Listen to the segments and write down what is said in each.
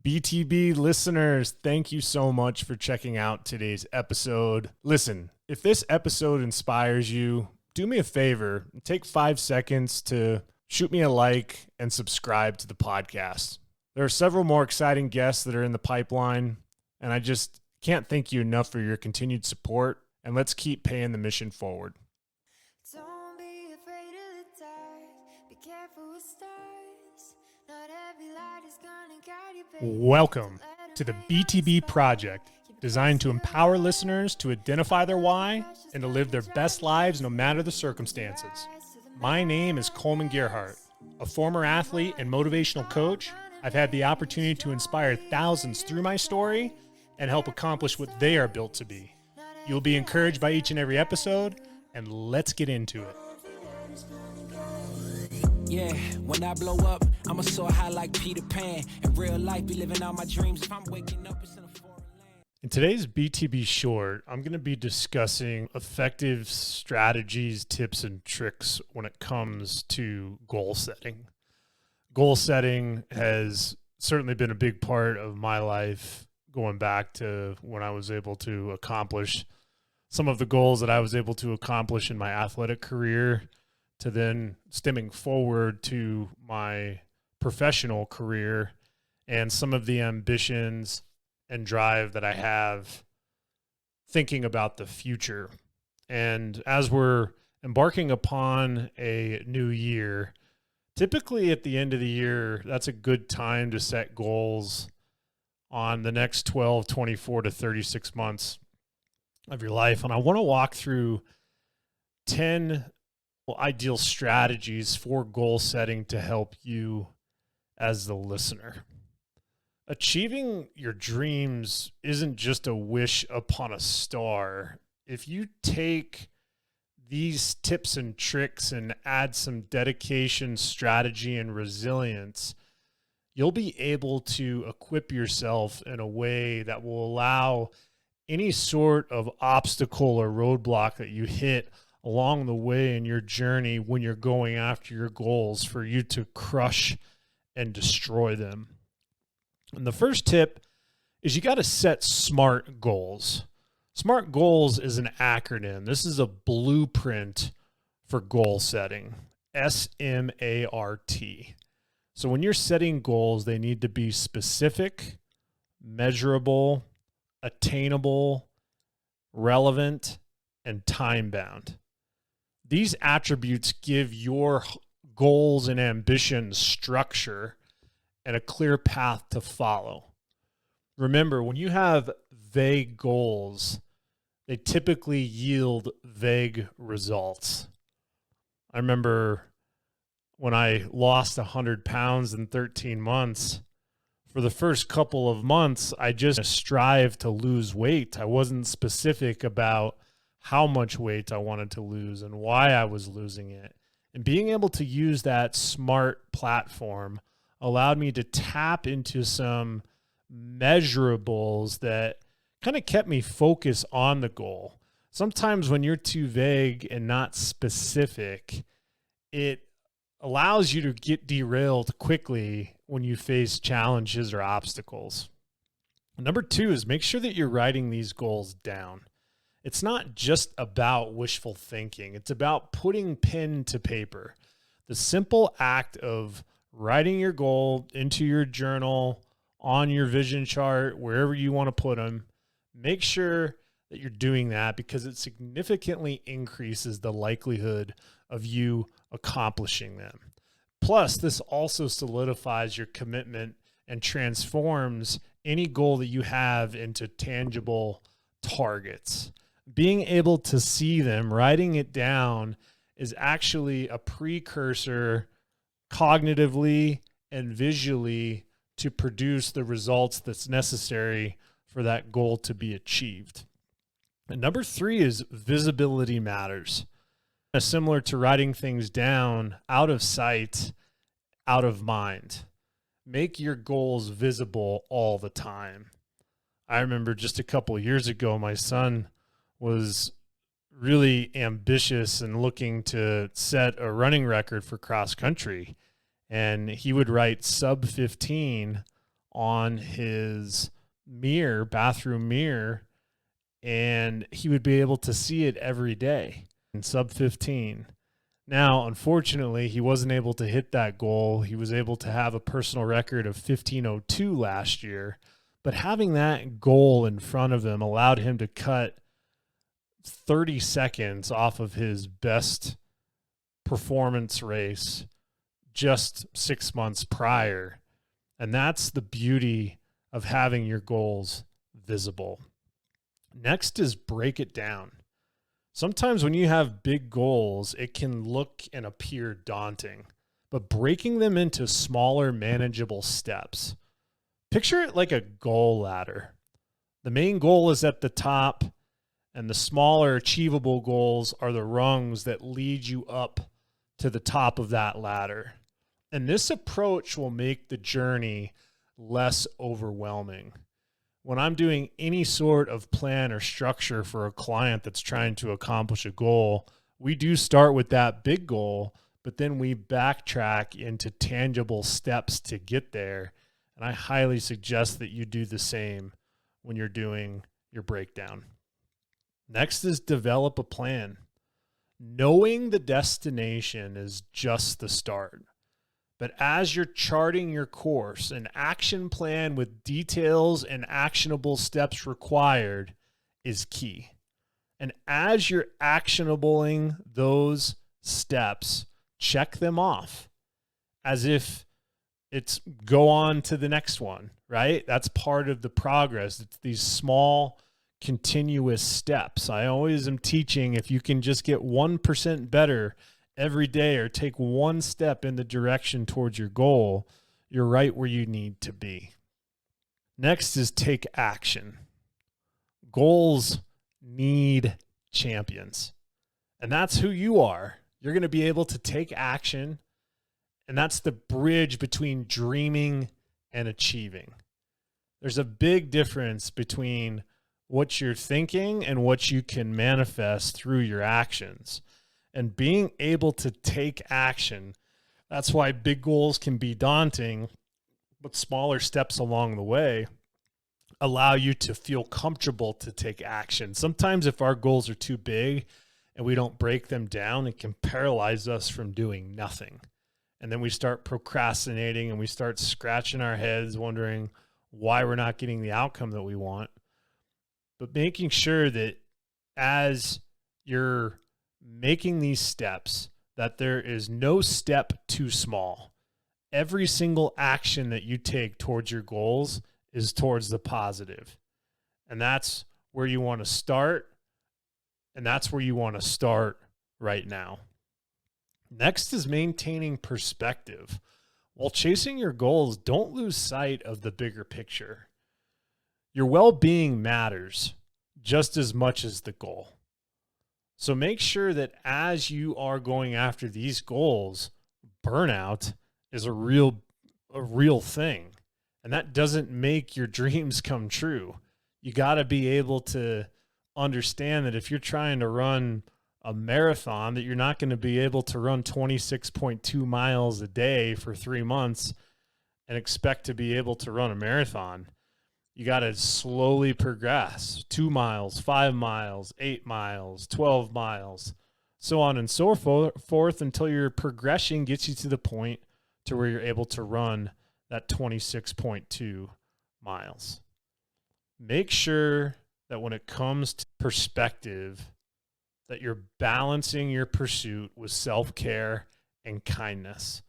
BTB listeners, thank you so much for checking out today's episode. Listen, if this episode inspires you, do me a favor, take 5 seconds to shoot me a like and subscribe to the podcast. There are several more exciting guests that are in the pipeline, and I just can't thank you enough for your continued support, and let's keep paying the mission forward. Don't be afraid of the dark. Be careful with stars. Not every light is gonna guide you, baby. Welcome to the BTB Project, designed to empower listeners to identify their why and to live their best lives no matter the circumstances. My name is Coleman Gerhardt, a former athlete and motivational coach. I've had the opportunity to inspire thousands through my story and help accomplish what they are built to be. You'll be encouraged by each and every episode, and let's get into it. Yeah, when I blow up, I'ma soar high like Peter Pan. In real life, be living out my dreams. If I'm waking up, it's in a foreign land. In today's BTB Short, I'm going to be discussing effective strategies, tips, and tricks when it comes to goal setting. Goal setting has certainly been a big part of my life, going back to when I was able to accomplish some of the goals that I was able to accomplish in my athletic career, to then stemming forward to my professional career and some of the ambitions and drive that I have thinking about the future. And as we're embarking upon a new year, typically at the end of the year, that's a good time to set goals on the next 12, 24 to 36 months of your life. And I want to walk through 10 ideal strategies for goal setting to help you as the listener. Achieving your dreams isn't just a wish upon a star. If you take these tips and tricks and add some dedication, strategy, and resilience, you'll be able to equip yourself in a way that will allow any sort of obstacle or roadblock that you hit along the way in your journey when you're going after your goals for you to crush and destroy them. And the first tip is you got to set SMART goals. SMART goals is an acronym. This is a blueprint for goal setting. SMART. So when you're setting goals, they need to be specific, measurable, attainable, relevant, and time-bound. These attributes give your goals and ambitions structure and a clear path to follow. Remember, when you have vague goals, they typically yield vague results. I remember when I lost 100 pounds in 13 months, for the first couple of months, I just strived to lose weight. I wasn't specific about how much weight I wanted to lose and why I was losing it. And being able to use that SMART platform allowed me to tap into some measurables that kind of kept me focused on the goal. Sometimes when you're too vague and not specific, it allows you to get derailed quickly when you face challenges or obstacles. Number 2 is make sure that you're writing these goals down. It's not just about wishful thinking. It's about putting pen to paper. The simple act of writing your goal into your journal, on your vision chart, wherever you want to put them, make sure that you're doing that because it significantly increases the likelihood of you accomplishing them. Plus, this also solidifies your commitment and transforms any goal that you have into tangible targets. Being able to see them, writing it down, is actually a precursor cognitively and visually to produce the results that's necessary for that goal to be achieved. And number 3 is visibility matters. Similar to writing things down, out of sight, out of mind. Make your goals visible all the time. I remember just a couple of years ago, my son was really ambitious and looking to set a running record for cross country. And he would write sub 15 on his bathroom mirror, and he would be able to see it every day in sub 15. Now, unfortunately, he wasn't able to hit that goal. He was able to have a personal record of 15:02 last year, but having that goal in front of him allowed him to cut 30 seconds off of his best performance race just 6 months prior. And that's the beauty of having your goals visible. Next is break it down. Sometimes when you have big goals, it can look and appear daunting, but breaking them into smaller, manageable steps. Picture it like a goal ladder. The main goal is at the top, and the smaller, achievable goals are the rungs that lead you up to the top of that ladder. And this approach will make the journey less overwhelming. When I'm doing any sort of plan or structure for a client that's trying to accomplish a goal, we do start with that big goal, but then we backtrack into tangible steps to get there. And I highly suggest that you do the same when you're doing your breakdown. Next is develop a plan. Knowing the destination is just the start. But as you're charting your course, an action plan with details and actionable steps required is key. And as you're actionabling those steps, check them off as if it's go on to the next one, right? That's part of the progress. It's these small, continuous steps. I always am teaching if you can just get 1% better every day or take one step in the direction towards your goal, you're right where you need to be. Next is take action. Goals need champions, and that's who you are. You're going to be able to take action, and that's the bridge between dreaming and achieving. There's a big difference between what you're thinking and what you can manifest through your actions. And being able to take action, that's why big goals can be daunting, but smaller steps along the way allow you to feel comfortable to take action. Sometimes if our goals are too big and we don't break them down, it can paralyze us from doing nothing. And then we start procrastinating and we start scratching our heads, wondering why we're not getting the outcome that we want. But making sure that as you're making these steps, that there is no step too small. Every single action that you take towards your goals is towards the positive. And that's where you want to start. And that's where you want to start right now. Next is maintaining perspective. While chasing your goals, don't lose sight of the bigger picture. Your well-being matters just as much as the goal. So make sure that as you are going after these goals, burnout is a real thing. And that doesn't make your dreams come true. You got to be able to understand that if you're trying to run a marathon, that you're not going to be able to run 26.2 miles a day for 3 months and expect to be able to run a marathon. You got to slowly progress 2 miles, 5 miles, 8 miles, 12 miles, so on and so forth until your progression gets you to the point to where you're able to run that 26.2 miles. Make sure that when it comes to perspective, that you're balancing your pursuit with self-care and kindness.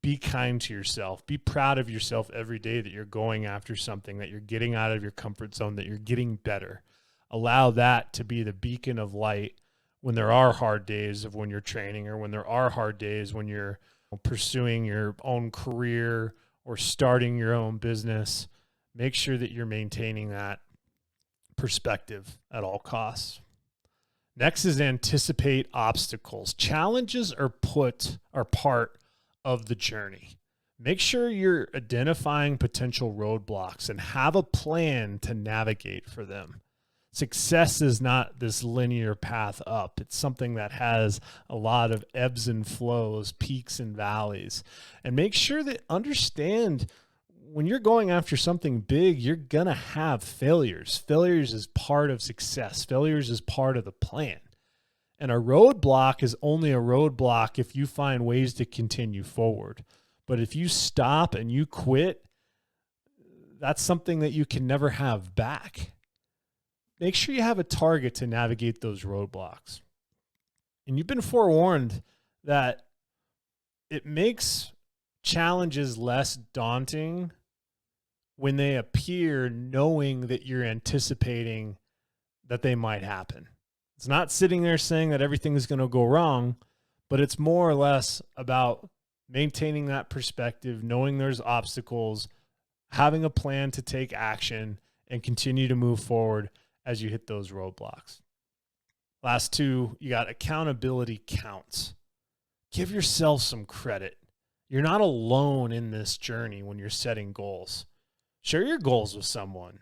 Be kind to yourself. Be proud of yourself every day that you're going after something, that you're getting out of your comfort zone, that you're getting better. Allow that to be the beacon of light when there are hard days of when you're training, or when there are hard days when you're pursuing your own career or starting your own business. Make sure that you're maintaining that perspective at all costs. Next is anticipate obstacles. Challenges are part of the journey. Make sure you're identifying potential roadblocks and have a plan to navigate for them. Success is not this linear path up. It's something that has a lot of ebbs and flows, peaks and valleys. And make sure that understand when you're going after something big, you're going to have failures. Failures is part of success. Failures is part of the plan. And a roadblock is only a roadblock if you find ways to continue forward. But if you stop and you quit, that's something that you can never have back. Make sure you have a target to navigate those roadblocks. And you've been forewarned that it makes challenges less daunting when they appear, knowing that you're anticipating that they might happen. It's not sitting there saying that everything is going to go wrong, but it's more or less about maintaining that perspective, knowing there's obstacles, having a plan to take action, and continue to move forward as you hit those roadblocks. Last two, you got accountability counts. Give yourself some credit. You're not alone in this journey when you're setting goals. Share your goals with someone,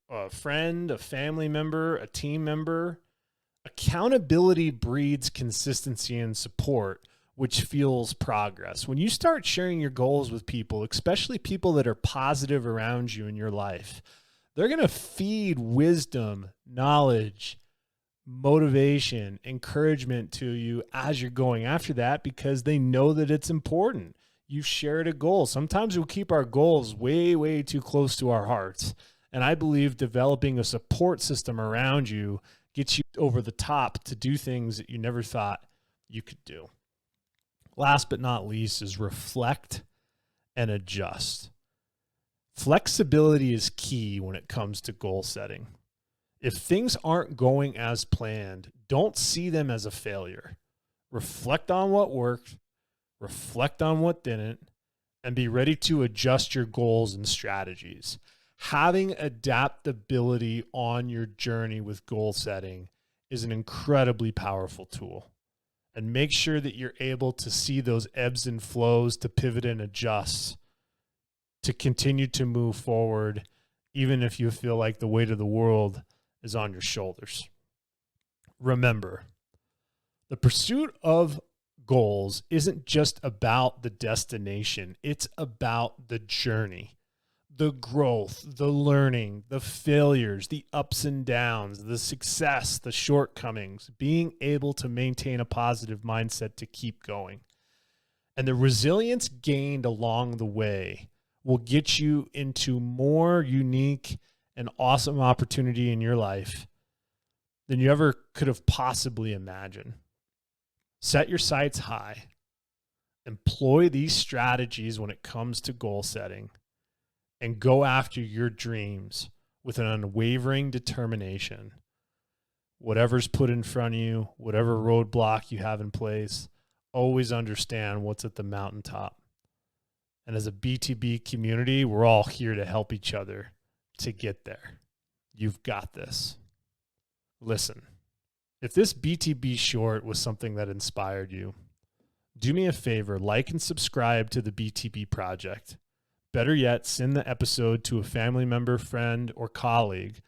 a friend, a family member, a team member. Accountability breeds consistency and support, which fuels progress. When you start sharing your goals with people, especially people that are positive around you in your life, they're going to feed wisdom, knowledge, motivation, encouragement to you as you're going after that because they know that it's important. You've shared a goal. Sometimes we'll keep our goals way, way too close to our hearts. And I believe developing a support system around you gets you over the top to do things that you never thought you could do. Last but not least is reflect and adjust. Flexibility is key when it comes to goal setting. If things aren't going as planned, don't see them as a failure. Reflect on what worked, reflect on what didn't, and be ready to adjust your goals and strategies. Having adaptability on your journey with goal setting is an incredibly powerful tool. And make sure that you're able to see those ebbs and flows, to pivot and adjust, to continue to move forward, even if you feel like the weight of the world is on your shoulders. Remember, the pursuit of goals isn't just about the destination. It's about the journey. The growth, the learning, the failures, the ups and downs, the success, the shortcomings, being able to maintain a positive mindset to keep going. And the resilience gained along the way will get you into more unique and awesome opportunity in your life than you ever could have possibly imagined. Set your sights high. Employ these strategies when it comes to goal setting. And go after your dreams with an unwavering determination. Whatever's put in front of you, whatever roadblock you have in place, always understand what's at the mountaintop. And as a BTB community, we're all here to help each other to get there. You've got this. Listen, if this BTB short was something that inspired you, do me a favor, like and subscribe to the BTB Project. Better yet, send the episode to a family member, friend, or colleague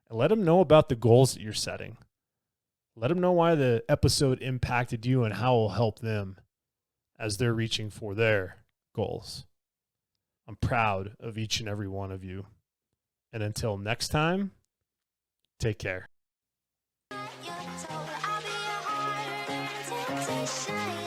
and let them know about the goals that you're setting. Let them know why the episode impacted you and how it will help them as they're reaching for their goals. I'm proud of each and every one of you. And until next time, take care. You're told I'll be your heart, temptation.